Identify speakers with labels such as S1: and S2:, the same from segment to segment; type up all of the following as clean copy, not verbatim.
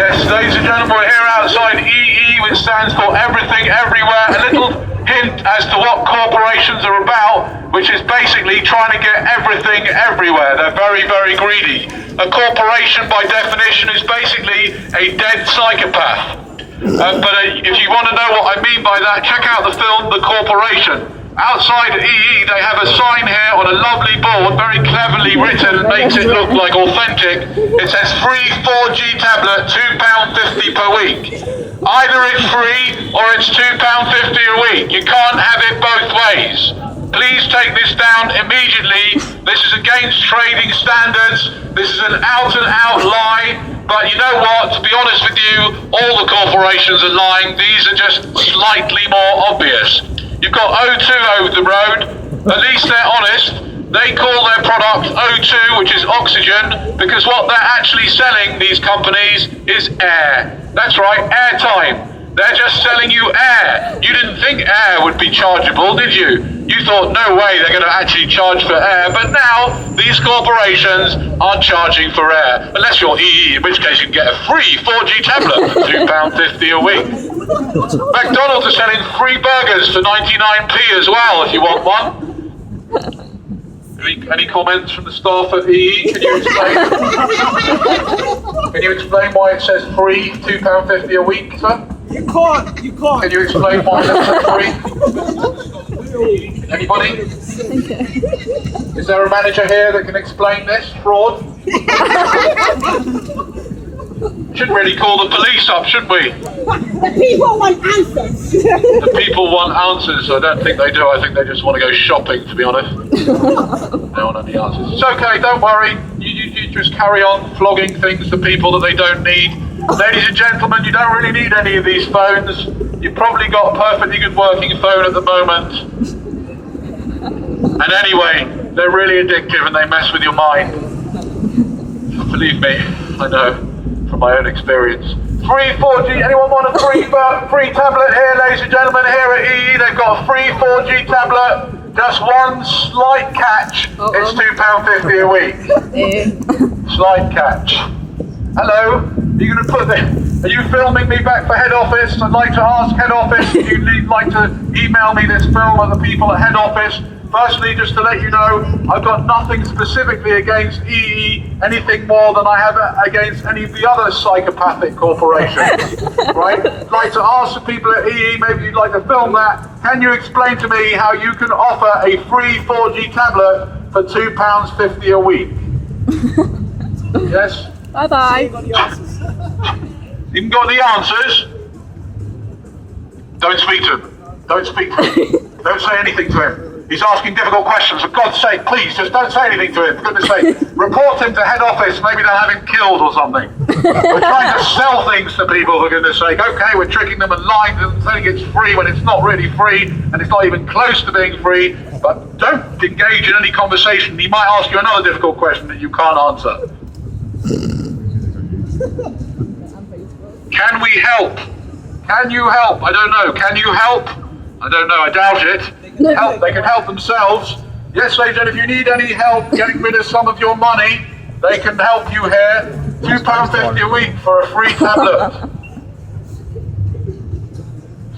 S1: Yes, ladies and gentlemen, we're here outside EE, which stands for Everything Everywhere. A little hint as to what corporations are about, which is basically trying to get everything everywhere. They're very, very greedy. A corporation, by definition, is basically a dead psychopath. But if you want to know what I mean by that, check out the film The Corporation. Outside EE, they have a sign here on a lovely board, very cleverly written, and makes it look like authentic. It says free 4G tablet, £2.50 per week. Either it's free or it's £2.50 a week. You can't have it both ways. Please take this down immediately. This is against trading standards. This is an out-and-out lie. But you know what? To be honest with you, all the corporations are lying. These are just slightly more obvious. You've got O2 over the road. At least they're honest. They call their product O2, which is oxygen, because what they're actually selling, these companies, is air. That's right, airtime. They're just selling you air. You didn't think air would be chargeable, did you? You thought, no way, they're going to actually charge for air. But now, these corporations are charging for air. Unless you're EE, in which case you can get a free 4G tablet for £2.50 a week. McDonald's are selling free burgers for 99p as well, if you want one. Any comments from the staff at EE? Can you explain? Can you explain why it says free £2.50 a week, sir?
S2: You can't.
S1: Can you explain why it says free? Anybody? Is there a manager here that can explain this fraud? Shouldn't really call the police up, should we?
S3: The people want answers.
S1: The people want answers. I don't think they do. I think they just want to go shopping, to be honest. They want any answers. It's okay, don't worry. You just carry on flogging things to people that they don't need. Ladies and gentlemen, you don't really need any of these phones. You've probably got a perfectly good working phone at the moment. And anyway, they're really addictive and they mess with your mind. Believe me, I know from my own experience. Free 4G, anyone want a free tablet here, ladies and gentlemen, here at EE? They've got a free 4G tablet. Just one slight catch. It's £2.50 a week. Slight catch. Hello? Are you filming me back for head office? I'd like to ask head office if you'd like to email me this film of the people at head office. Firstly, just to let you know, I've got nothing specifically against EE, anything more than I have against any of the other psychopathic corporations. Right? I'd like to ask the people at EE, maybe you'd like to film that. Can you explain to me how you can offer a free 4G tablet for £2.50 a week? Yes?
S3: Bye-bye.
S1: You've got the answers? Don't speak to him. Don't speak to him. Don't say anything to him. He's asking difficult questions. For God's sake, please, just don't say anything to him. For goodness sake, report him to head office. Maybe they'll have him killed or something. We're trying to sell things to people, for goodness sake. Okay, we're tricking them and lying to them, saying it's free when it's not really free, and it's not even close to being free. But don't engage in any conversation. He might ask you another difficult question that you can't answer. Can we help? Can you help? I don't know. Can you help? I don't know. I doubt it. Help. They can help themselves. Yes, ladies and gentlemen, if you need any help getting rid of some of your money, they can help you here. £2.50 a week for a free tablet.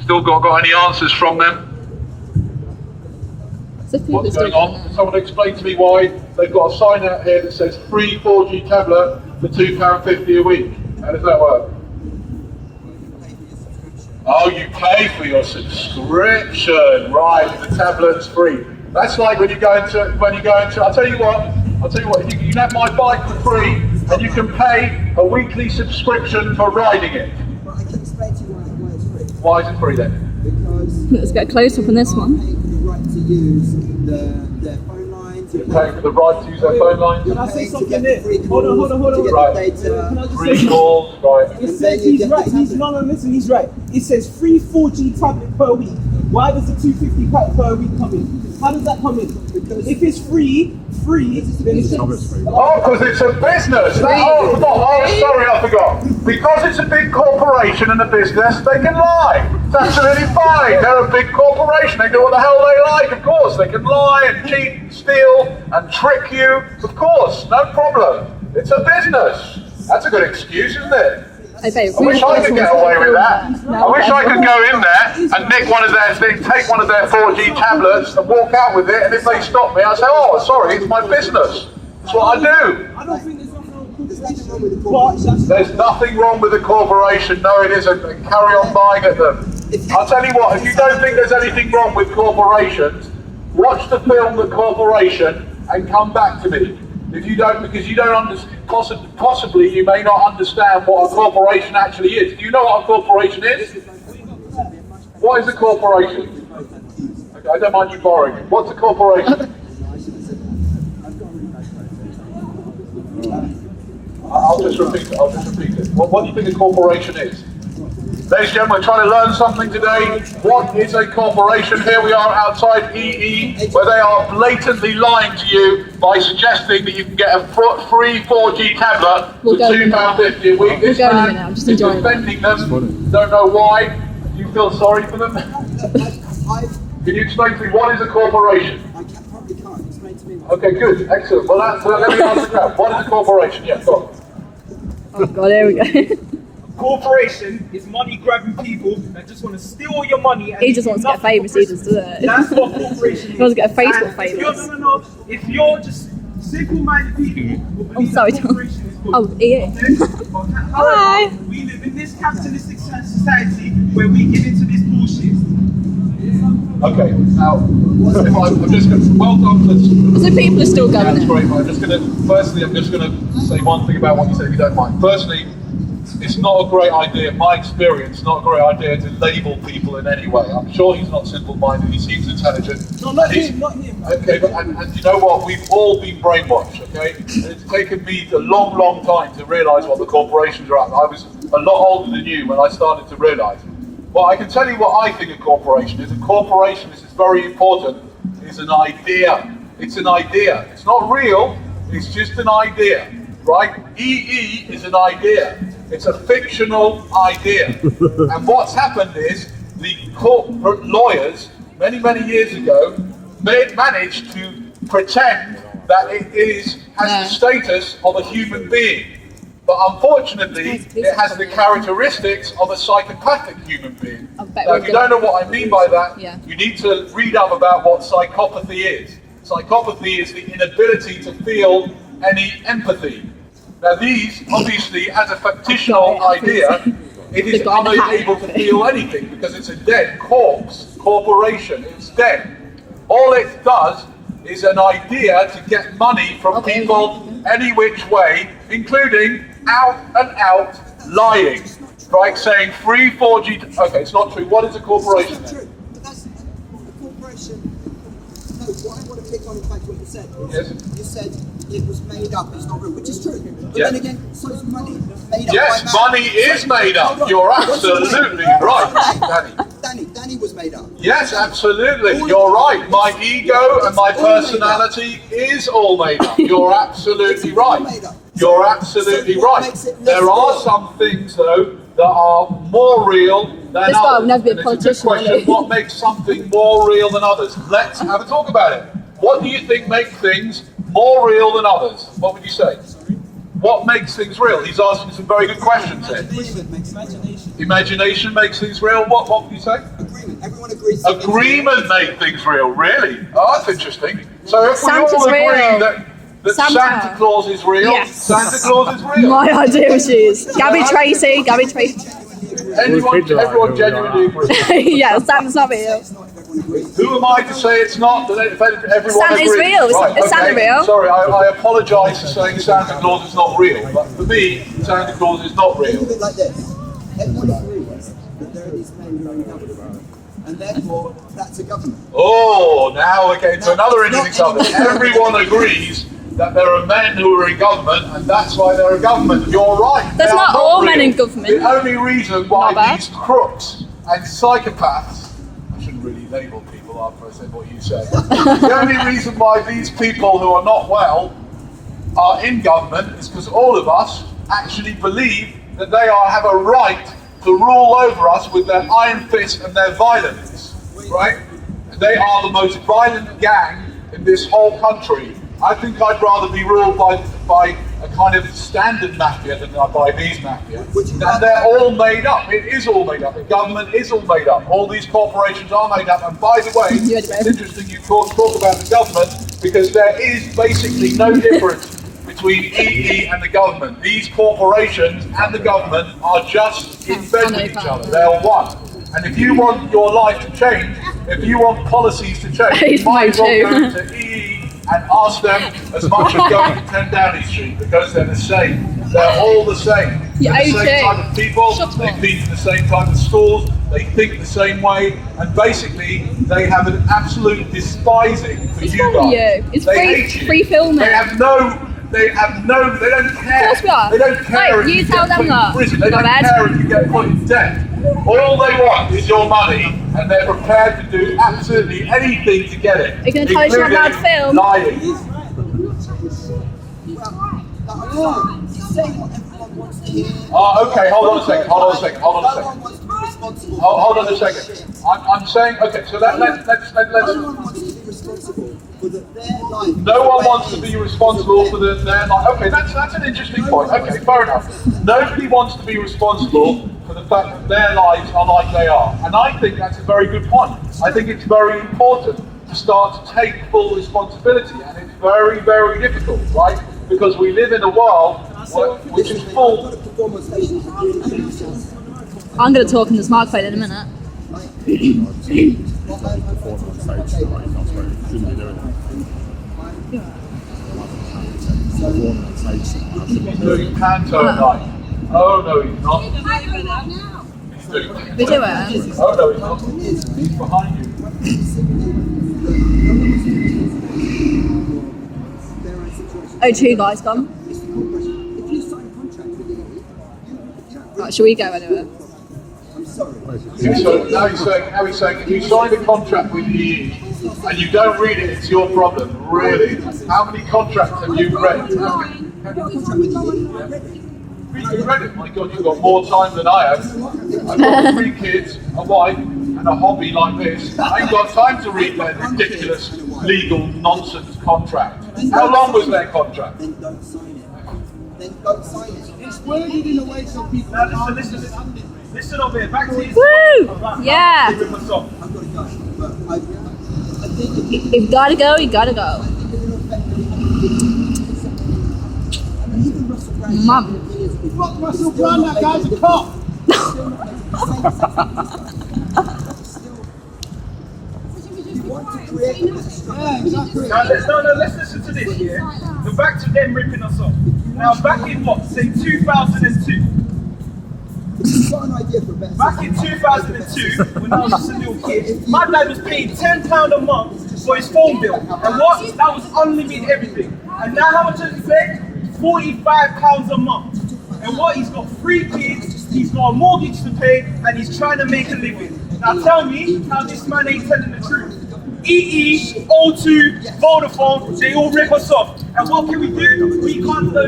S1: Still got any answers from them? What's going on? Can someone explain to me why they've got a sign out here that says free 4G tablet for £2.50 a week? How does that work? Oh, you pay for your subscription, right? The tablet's free. That's like when you go into. I'll tell you what. You can have my bike for free, and you can pay a weekly subscription for riding it.
S2: But I can explain to you why it's free.
S1: Why is it free then?
S2: Because
S3: Let's get close up on this one.
S2: the right to use their phone lines.
S1: You're paying for the right to use their phone lines.
S4: Can I say
S2: To
S4: something
S2: get
S4: there?
S2: the free
S4: Hold on.
S1: Right.
S4: Can I just
S1: Free
S4: say
S1: calls, right?
S4: It says he's right. Listen, he's right. It says free 4G tablet per week. Why does the $2.50 pack per week come in? How does that come in? Because if it's free, then it's free.
S1: Oh, because it's a business. Sorry, I forgot. Because it's a big corporation and a business, they can lie. It's absolutely fine. They're a big corporation. They do what the hell they like. Of course, they can lie and cheat and steal and trick you. Of course, no problem. It's a business. That's a good excuse, isn't it?
S3: Hey, babe,
S1: I wish I could get away with that. I wish I could go in there and nick one of their things, take one of their 4G tablets and walk out with it, and if they stop me, I say, oh, sorry, it's my business. That's what I do.
S4: I don't think there's nothing wrong with
S2: There's nothing wrong with the
S4: But
S2: corporation.
S1: There's nothing wrong with the corporation. No, it isn't. And carry on buying at them. I'll tell you what, if you don't think there's anything wrong with corporations, watch the film The Corporation and come back to me. If you don't, because you don't understand, possibly you may not understand what a corporation actually is. Do you know what a corporation is? What is a corporation? Okay, I don't mind you borrowing it. What's a corporation? I'll just repeat it. What do you think a corporation is? Ladies and gentlemen, we're trying to learn something today. What is a corporation? Here we are outside EE, where they are blatantly lying to you by suggesting that you can get a free 4G tablet for
S3: We'll go in a minute.
S1: £2.50 a week. This
S3: We'll go in a
S1: man
S3: minute, I'm just
S1: is
S3: enjoying it.
S1: defending them. Don't know why. Do you feel sorry for them? Can you explain to me what is a corporation?
S2: I probably can't explain to me.
S1: Okay, good, excellent. Well, let me ask the crowd. What is a corporation? Yeah, go on.
S3: Oh god, there we go.
S4: corporation is money grabbing people that just want to steal your money. And
S3: He just wants to get
S4: nothing
S3: famous,
S4: for
S3: he just does it.
S4: That's what corporation is.
S3: He wants to get Facebook
S4: And if
S3: famous.
S4: No. If you're just simple-minded people who believe
S3: sorry,
S4: that
S3: Tom.
S4: corporation is good.
S3: Oh, EA.
S4: Hi. We live in this capitalistic society where we get into this bullshit.
S1: Okay, now, I'm just going to, well done for
S3: So people are still going
S1: That's
S3: in.
S1: great. I'm just going to say one thing about what you said, if you don't mind. Firstly, it's not a great idea, in my experience, not a great idea to label people in any way. I'm sure he's not simple-minded, he seems intelligent.
S4: No, not
S1: He's-
S4: him, not him.
S1: Okay, but and you know what? We've all been brainwashed, okay? And it's taken me a long, long time to realise what the corporations are at. I was a lot older than you when I started to realise. Well, I can tell you what I think a corporation is. A corporation, this is very important, is an idea. It's an idea. It's not real, it's just an idea, right? EE is an idea. It's a fictional idea. And what's happened is the corporate lawyers, many, many years ago, managed to pretend that it has the status of a human being. But unfortunately, it has the characteristics of a psychopathic human being.
S3: I bet
S1: Now,
S3: we're
S1: if you
S3: gonna-
S1: don't know what I mean by that,
S3: Yeah.
S1: you need to read up about what psychopathy is. Psychopathy is the inability to feel any empathy. Now, these, obviously, as a fictional idea, it is
S3: The guy that had
S1: unable to
S3: empathy.
S1: feel anything because it's a dead corpse corporation. It's dead. All it does is an idea to get money from
S3: Okay.
S1: people any which way, including out and out lying, right? Saying free 4G. Okay, it's not true. What is a corporation?
S2: That's not true. But that's a corporation. No, what I want to pick on, in fact, what you said.
S1: Yes.
S2: You said it was made up. It's not real, which is true. But
S1: Yeah.
S2: then again, so is money. Made up
S1: Yes,
S2: by man.
S1: money is made up.
S2: Hold on.
S1: You're
S2: What's it
S1: absolutely
S2: made?
S1: right, Danny.
S2: Danny was made up.
S1: Yes, absolutely. You're right. My ego and my personality is all made up. You're absolutely right. You're absolutely right. There are some things, though, that are more real than
S3: This guy will
S1: others.
S3: never be a
S1: And it's
S3: politician,
S1: good question.
S3: will he?
S1: What makes something more real than others? Let's have a talk about it. What do you think makes things more real than others? What would you say? What makes things real? He's asking some very good questions here.
S2: Agreement makes imagination.
S1: Imagination makes things real. What would you say?
S2: Agreement. Everyone agrees.
S1: Agreement make things real, really? Oh, that's interesting. So if
S3: Santa's
S1: we all agree
S3: real.
S1: that
S3: Santa.
S1: Santa Claus is real,
S3: Yes.
S1: Santa Claus is real.
S3: My idea was used. Gabby Tracy.
S1: Everyone genuinely agrees.
S3: Yeah, Santa's not real.
S1: Who am I to say it's not? That everyone
S3: Santa's
S1: agrees.
S3: real. Is Santa real?
S1: Sorry, I apologise for saying Santa Claus is not real. But for me, Santa Claus is not
S2: Think
S1: real.
S2: of it like this. Everyone agrees that there are these men who are in government. And therefore, that's a government.
S1: Oh, now we're getting to another interesting subject. Everyone agrees that there are men who are in government, and that's why they're in government. You're right.
S3: There's
S1: They are
S3: not all men
S1: real.
S3: in government.
S1: The only reason why
S3: Not bad.
S1: these crooks and psychopaths, I shouldn't really label people after I said what you said. The only reason why these people who are not well are in government is because all of us actually believe that they have a right to rule over us with their iron fist and their violence, right? They are the most violent gang in this whole country. I think I'd rather be ruled by
S5: by a kind of standard mafia than by these mafia. And they're all made up. It is all made up. The government is all made up. All these corporations are made up. And by the way, it's interesting you talk about the government, because there is basically no difference between EE and the government. These corporations and the government are just in bed with each other. They're one. And if you want your life to change, if you want policies to change, you might as well go to EE and ask them as much as going to 10 Downing Street, because they're the same. They're all the same. They're the same type of people, they feed in the same type of schools, they think the same way, and basically they have an absolute despising for you guys.
S3: It's
S5: they
S3: free,
S5: hate you.
S3: free filming.
S5: They don't care.
S3: Of course we are.
S5: They don't care
S3: Wait,
S5: if
S3: you
S5: you
S3: tell
S5: get
S3: them
S5: put
S3: that.
S5: in prison. They
S3: Go
S5: don't
S3: ahead.
S5: care if you get put in debt. All they want is your money, and they're prepared to do absolutely anything to get it.
S3: Are you going to tell us you're not allowed to film?
S5: Lying.
S2: He's saying what everyone wants to hear.
S5: Oh, okay, hold on a second.
S2: No one wants to be responsible.
S5: Hold on a second. I'm saying, okay, so let's.
S2: No one wants to be responsible for their life.
S5: No one wants to be responsible for their life. Okay, that's an interesting point. Okay, fair enough. Nobody wants to be responsible for the fact that their lives are like they are. And I think that's a very good point. I think it's very important to start to take full responsibility, and it's very, very difficult, right? Because we live in a world which is full.
S3: I'm going to talk in this microphone in a minute.
S5: He's doing panto night. Oh no, he's not. He's doing it.
S3: We do it.
S5: Oh no, he's not. He's behind you.
S3: O2 guys, come.
S2: If you sign a contract with EE,
S3: Right, shall we go anyway?
S2: I'm sorry.
S5: So now he's saying, if you sign a contract with EE and you don't read it, it's your problem. Really? How many contracts have you read?
S2: I've got a contract with EE.
S5: You read it? My God, you've got more time than I have. I've got 3 kids, a wife, and a hobby like this. I ain't got time to read their ridiculous legal nonsense contract. How long was their contract?
S2: Then don't sign it. Then don't sign it.
S4: It's worded in a way so people. Now listen over here. Back to his.
S3: Woo! Yeah.
S2: I've got to go. But I think
S3: If you gotta go, you gotta go.
S2: even Russell Brand.
S3: Mum.
S4: Fuck Russell Brand, that guy's a cop.
S2: You want to create a
S4: Yeah, exactly. Let's listen to this, yeah? So back to them ripping us off. Now, back in what, say 2002?
S2: You've got an idea for better.
S4: Back in 2002, when I was just a little kid, my dad was paying £10 a month for his phone bill. And what? That was unlimited everything. And now how much does he pay? £45 a month. And what? He's got 3 kids, he's got a mortgage to pay, and he's trying to make a living. Now tell me how this man ain't telling the truth. EE, O2, Vodafone, they all rip us off. And what can we do? We can't do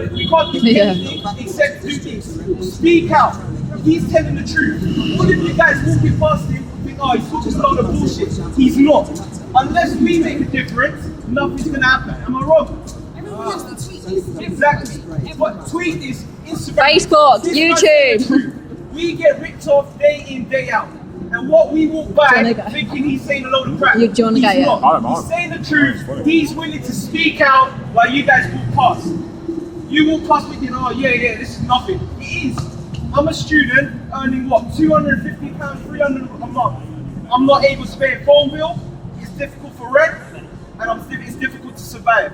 S4: anything except do this. Speak out. He's telling the truth. What if you guys walking past him think, oh, he's talking a lot of bullshit? He's not. Unless we make a difference, nothing's gonna happen. Am I wrong? Exactly. What tweet is Instagram?
S3: Facebook,
S4: This
S3: YouTube.
S4: guy's telling the truth. We get ripped off day in, day out. And what we walk by
S3: Do you wanna go?
S4: thinking he's saying a load of crap.
S3: Do you wanna go,
S4: He's
S3: yeah?
S4: not. He's saying the truth. He's willing to speak out while you guys walk past. You walk past thinking, oh yeah, this is nothing. It is. I'm a student earning what, £250, £300 a month. I'm not able to pay a phone bill. It's difficult for rent, and it's difficult to survive.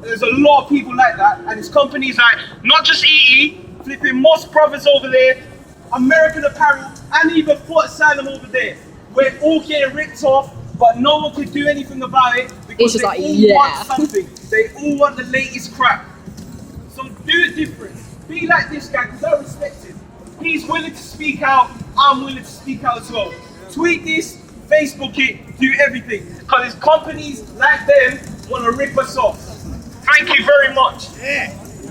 S4: There's a lot of people like that, and it's companies like not just EE, flipping Moss Brothers over there, American Apparel, and even Port Asylum over there. We're all getting ripped off, but no one can do anything about it because
S3: just
S4: they
S3: like,
S4: all
S3: yeah.
S4: want something. They all want the latest crap. So do it different. Be like this guy, because I respect him. He's willing to speak out, I'm willing to speak out as well. Tweet this, Facebook it, do everything. Because it's companies like them want to rip us off. Thank you very much.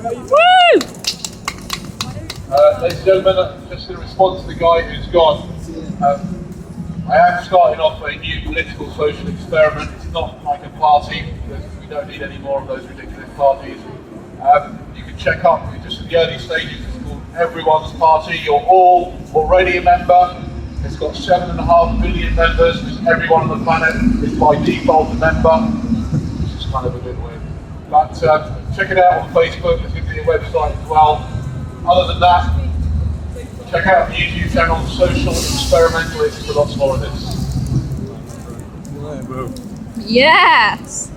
S3: Woo!
S5: Ladies and gentlemen, just in response to the guy who's gone, I am starting off a new political social experiment. It's not like a party, because we don't need any more of those ridiculous parties. You can check up, we're just in the early stages, it's called Everyone's Party. You're all already a member. It's got 7.5 billion members, because everyone on the planet is by default a member, which is kind of a bit weird. But check it out on Facebook, there's going to be a website as well. Other than that, check out the YouTube channel, Social Experimentalist, for lots more of this.
S3: Yes.